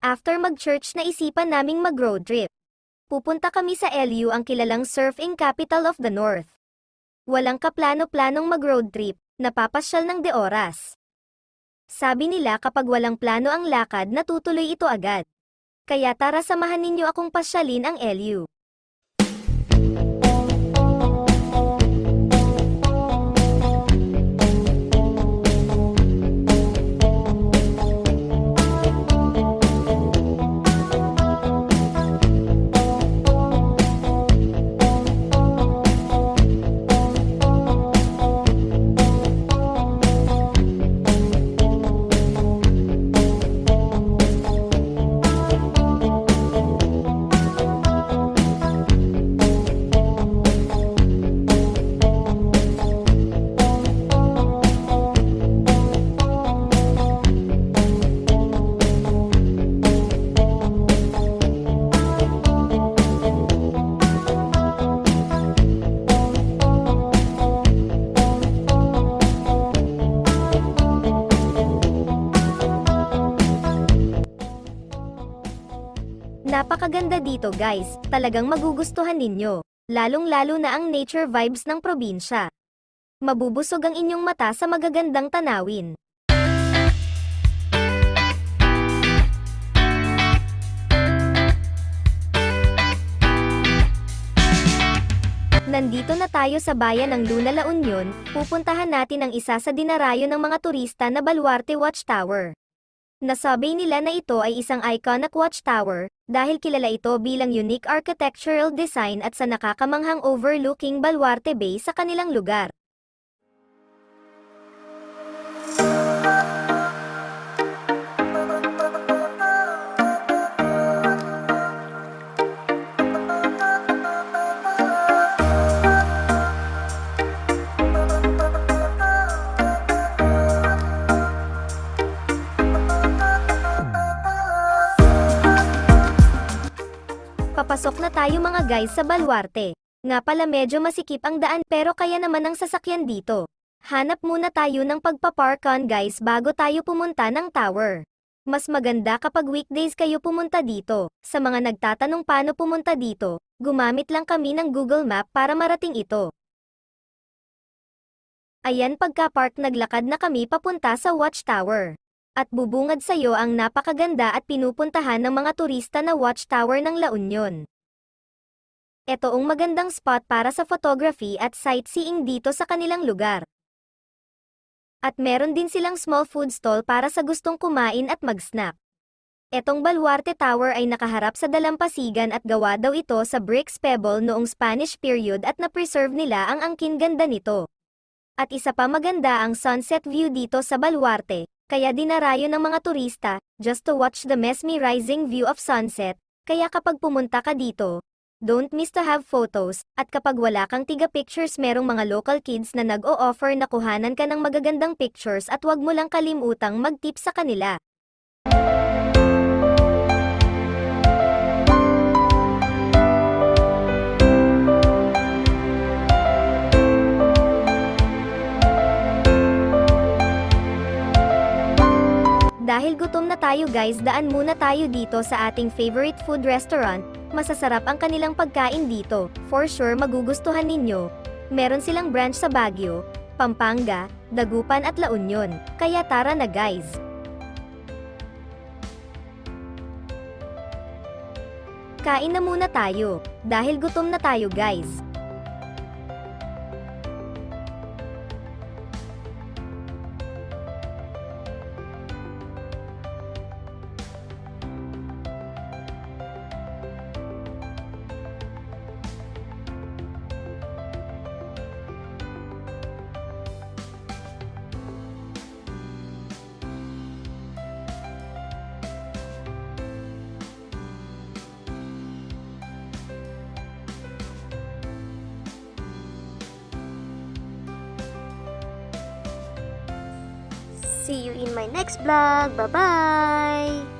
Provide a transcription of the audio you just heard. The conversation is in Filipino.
After mag-church naisipan naming mag-road trip. Pupunta kami sa LU, ang kilalang surfing capital of the North. Walang kaplano-planong mag-road trip, napapasyal ng de oras. Sabi nila kapag walang plano ang lakad natutuloy ito agad. Kaya tara samahan ninyo akong pasyalin ang LU. Napakaganda dito guys, talagang magugustuhan ninyo. Lalong-lalo na ang nature vibes ng probinsya. Mabubusog ang inyong mata sa magagandang tanawin. Nandito na tayo sa bayan ng Luna, La Union. Pupuntahan natin ang isa sa dinarayo ng mga turista na Baluarte Watchtower. Nasabi nila na ito ay isang iconic watchtower, dahil kilala ito bilang unique architectural design at sa nakakamanghang overlooking Baluarte Bay sa kanilang lugar. Papasok na tayo mga guys sa Baluarte. Nga pala medyo masikip ang daan pero kaya naman ang sasakyan dito. Hanap muna tayo ng pagpaparkan guys bago tayo pumunta ng tower. Mas maganda kapag weekdays kayo pumunta dito. Sa mga nagtatanong paano pumunta dito, gumamit lang kami ng Google Map para marating ito. Ayan, pagka-park naglakad na kami papunta sa watchtower. At bubungad sa iyo ang napakaganda at pinupuntahan ng mga turista na watchtower ng La Union. Ito ang magandang spot para sa photography at sightseeing dito sa kanilang lugar. At meron din silang small food stall para sa gustong kumain at mag-snack. Etong Baluarte Tower ay nakaharap sa dalampasigan at gawa daw ito sa bricks pebble noong Spanish period at na-preserve nila ang angkin ganda nito. At isa pa, maganda ang sunset view dito sa Baluarte. Kaya dinarayo ng mga turista, just to watch the mesmerizing view of sunset. Kaya kapag pumunta ka dito, don't miss to have photos, at kapag wala kang tiga pictures merong mga local kids na nag-o-offer na kuhanan ka ng magagandang pictures at wag mo lang kalimutang mag-tip sa kanila. Dahil gutom na tayo guys, daan muna tayo dito sa ating favorite food restaurant. Masasarap ang kanilang pagkain dito, for sure magugustuhan ninyo. Meron silang branch sa Baguio, Pampanga, Dagupan at La Union, kaya tara na guys. Kain na muna tayo, dahil gutom na tayo guys. See you in my next vlog. Bye-bye!